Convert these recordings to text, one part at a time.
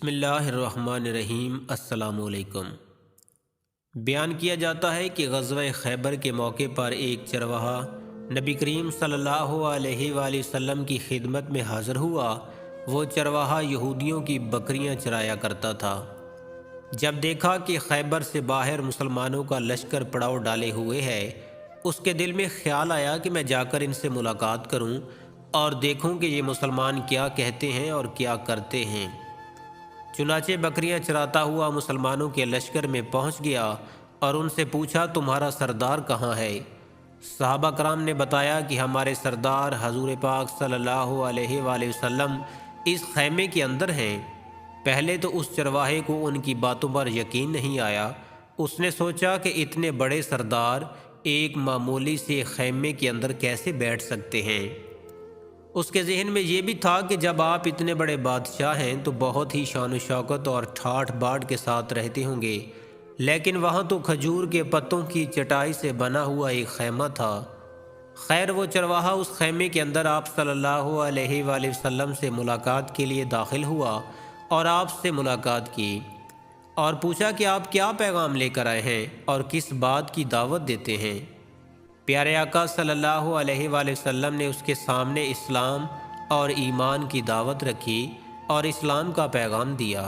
بسم اللہ الرحمن الرحیم۔ السلام علیکم۔ بیان کیا جاتا ہے کہ غزوہ خیبر کے موقع پر ایک چرواہا نبی کریم صلی اللہ علیہ وآلہ وسلم کی خدمت میں حاضر ہوا۔ وہ چرواہا یہودیوں کی بکریاں چرایا کرتا تھا۔ جب دیکھا کہ خیبر سے باہر مسلمانوں کا لشکر پڑاؤ ڈالے ہوئے ہے، اس کے دل میں خیال آیا کہ میں جا کر ان سے ملاقات کروں اور دیکھوں کہ یہ مسلمان کیا کہتے ہیں اور کیا کرتے ہیں۔ چنانچہ بکریاں چراتا ہوا مسلمانوں کے لشکر میں پہنچ گیا اور ان سے پوچھا، تمہارا سردار کہاں ہے؟ صحابہ کرام نے بتایا کہ ہمارے سردار حضور پاک صلی اللہ علیہ وآلہ وسلم اس خیمے کے اندر ہیں۔ پہلے تو اس چرواہے کو ان کی باتوں پر یقین نہیں آیا۔ اس نے سوچا کہ اتنے بڑے سردار ایک معمولی سے خیمے کے اندر کیسے بیٹھ سکتے ہیں۔ اس کے ذہن میں یہ بھی تھا کہ جب آپ اتنے بڑے بادشاہ ہیں تو بہت ہی شان و شوکت اور ٹھاٹھ باٹھ کے ساتھ رہتے ہوں گے، لیکن وہاں تو کھجور کے پتوں کی چٹائی سے بنا ہوا ایک خیمہ تھا۔ خیر، وہ چرواہا اس خیمے کے اندر آپ صلی اللہ علیہ وآلہ وسلم سے ملاقات کے لیے داخل ہوا اور آپ سے ملاقات کی اور پوچھا کہ آپ کیا پیغام لے کر آئے ہیں اور کس بات کی دعوت دیتے ہیں۔ پیارے آقا صلی اللہ علیہ وآلہ وسلم نے اس کے سامنے اسلام اور ایمان کی دعوت رکھی اور اسلام کا پیغام دیا۔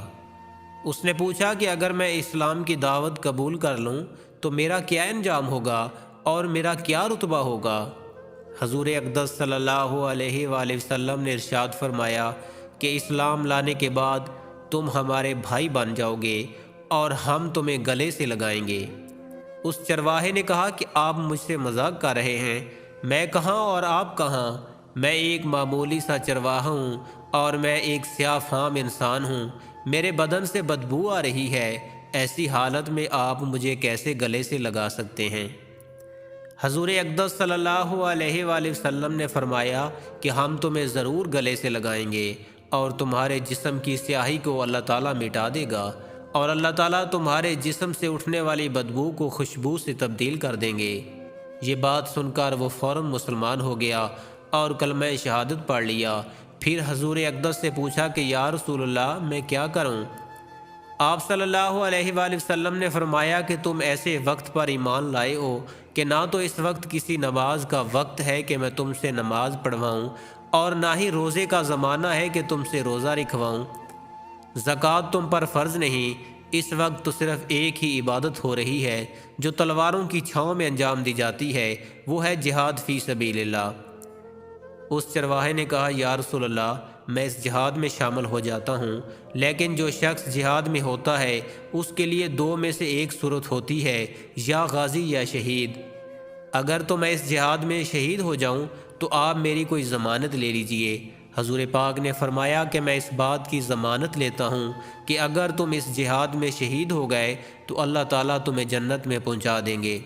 اس نے پوچھا کہ اگر میں اسلام کی دعوت قبول کر لوں تو میرا کیا انجام ہوگا اور میرا کیا رتبہ ہوگا؟ حضور اقدس صلی اللہ علیہ وآلہ وسلم نے ارشاد فرمایا کہ اسلام لانے کے بعد تم ہمارے بھائی بن جاؤ گے اور ہم تمہیں گلے سے لگائیں گے۔ اس چرواہے نے کہا کہ آپ مجھ سے مذاق کر رہے ہیں، میں کہاں اور آپ کہاں؟ میں ایک معمولی سا چرواہا ہوں اور میں ایک سیاہ فام انسان ہوں، میرے بدن سے بدبو آ رہی ہے، ایسی حالت میں آپ مجھے کیسے گلے سے لگا سکتے ہیں؟ حضور اقدس صلی اللہ علیہ وآلہ وسلم نے فرمایا کہ ہم تمہیں ضرور گلے سے لگائیں گے اور تمہارے جسم کی سیاہی کو اللہ تعالیٰ مٹا دے گا اور اللہ تعالیٰ تمہارے جسم سے اٹھنے والی بدبو کو خوشبو سے تبدیل کر دیں گے۔ یہ بات سن کر وہ فوراً مسلمان ہو گیا اور کلمہ شہادت پڑھ لیا۔ پھر حضور اقدس سے پوچھا کہ یا رسول اللہ، میں کیا کروں؟ آپ صلی اللہ علیہ وآلہ وسلم نے فرمایا کہ تم ایسے وقت پر ایمان لائے ہو کہ نہ تو اس وقت کسی نماز کا وقت ہے کہ میں تم سے نماز پڑھواؤں اور نہ ہی روزے کا زمانہ ہے کہ تم سے روزہ رکھواؤں۔ زکوٰۃ تم پر فرض نہیں، اس وقت تو صرف ایک ہی عبادت ہو رہی ہے جو تلواروں کی چھاؤں میں انجام دی جاتی ہے، وہ ہے جہاد فی سبیل اللہ۔ اس چرواہے نے کہا، یا رسول اللہ، میں اس جہاد میں شامل ہو جاتا ہوں، لیکن جو شخص جہاد میں ہوتا ہے اس کے لیے دو میں سے ایک صورت ہوتی ہے، یا غازی یا شہید۔ اگر تو میں اس جہاد میں شہید ہو جاؤں تو آپ میری کوئی ضمانت لے لیجئے۔ حضور پاک نے فرمایا کہ میں اس بات کی ضمانت لیتا ہوں کہ اگر تم اس جہاد میں شہید ہو گئے تو اللہ تعالیٰ تمہیں جنت میں پہنچا دیں گے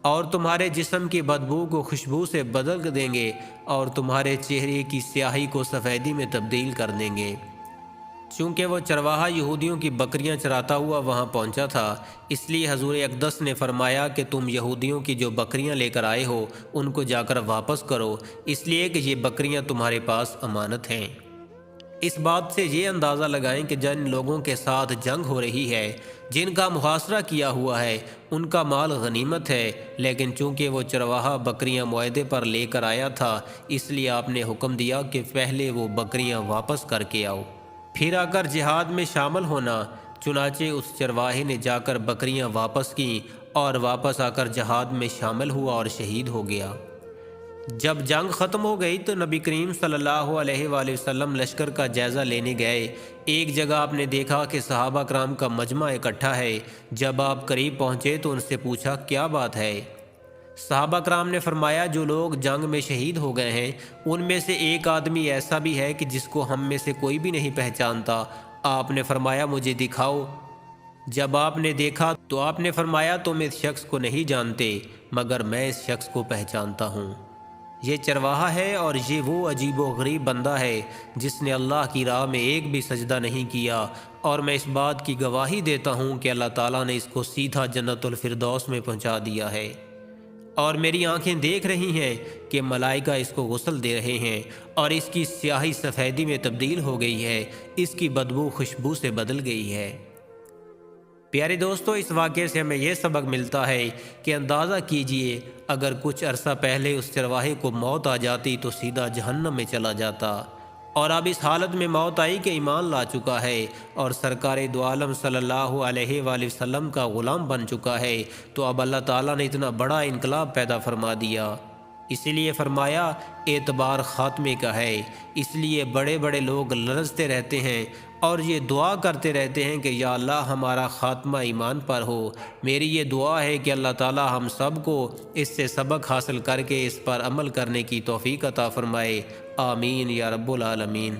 اور تمہارے جسم کی بدبو کو خوشبو سے بدل دیں گے اور تمہارے چہرے کی سیاہی کو سفیدی میں تبدیل کر دیں گے۔ چونکہ وہ چرواہا یہودیوں کی بکریاں چراتا ہوا وہاں پہنچا تھا، اس لیے حضور اقدس نے فرمایا کہ تم یہودیوں کی جو بکریاں لے کر آئے ہو ان کو جا کر واپس کرو، اس لیے کہ یہ بکریاں تمہارے پاس امانت ہیں۔ اس بات سے یہ اندازہ لگائیں کہ جن لوگوں کے ساتھ جنگ ہو رہی ہے، جن کا محاصرہ کیا ہوا ہے، ان کا مال غنیمت ہے، لیکن چونکہ وہ چرواہا بکریاں معاہدے پر لے کر آیا تھا، اس لیے آپ نے حکم دیا کہ پہلے وہ بکریاں واپس کر کے آؤ، پھر آ کر جہاد میں شامل ہونا۔ چنانچہ اس چرواہے نے جا کر بکریاں واپس کیں اور واپس آ کر جہاد میں شامل ہوا اور شہید ہو گیا۔ جب جنگ ختم ہو گئی تو نبی کریم صلی اللہ علیہ وآلہ وسلم لشکر کا جائزہ لینے گئے۔ ایک جگہ آپ نے دیکھا کہ صحابہ کرام کا مجمع اکٹھا ہے۔ جب آپ قریب پہنچے تو ان سے پوچھا، کیا بات ہے؟ صحابہ کرام نے فرمایا، جو لوگ جنگ میں شہید ہو گئے ہیں ان میں سے ایک آدمی ایسا بھی ہے کہ جس کو ہم میں سے کوئی بھی نہیں پہچانتا۔ آپ نے فرمایا، مجھے دکھاؤ۔ جب آپ نے دیکھا تو آپ نے فرمایا، تم اس شخص کو نہیں جانتے مگر میں اس شخص کو پہچانتا ہوں۔ یہ چرواہا ہے اور یہ وہ عجیب و غریب بندہ ہے جس نے اللہ کی راہ میں ایک بھی سجدہ نہیں کیا، اور میں اس بات کی گواہی دیتا ہوں کہ اللہ تعالیٰ نے اس کو سیدھا جنت الفردوس میں پہنچا دیا ہے۔ اور میری آنکھیں دیکھ رہی ہیں کہ ملائکہ اس کو غسل دے رہے ہیں اور اس کی سیاہی سفیدی میں تبدیل ہو گئی ہے، اس کی بدبو خوشبو سے بدل گئی ہے۔ پیارے دوستو، اس واقعے سے ہمیں یہ سبق ملتا ہے کہ اندازہ کیجئے اگر کچھ عرصہ پہلے اس چرواہے کو موت آ جاتی تو سیدھا جہنم میں چلا جاتا، اور اب اس حالت میں موت آئی کہ ایمان لا چکا ہے اور سرکار دو عالم صلی اللہ علیہ وآلہ وسلم کا غلام بن چکا ہے، تو اب اللہ تعالیٰ نے اتنا بڑا انقلاب پیدا فرما دیا۔ اسی لیے فرمایا اعتبار خاتمے کا ہے، اس لیے بڑے بڑے لوگ لرزتے رہتے ہیں اور یہ دعا کرتے رہتے ہیں کہ یا اللہ ہمارا خاتمہ ایمان پر ہو۔ میری یہ دعا ہے کہ اللہ تعالی ہم سب کو اس سے سبق حاصل کر کے اس پر عمل کرنے کی توفیق عطا فرمائے، آمین یا رب العالمین۔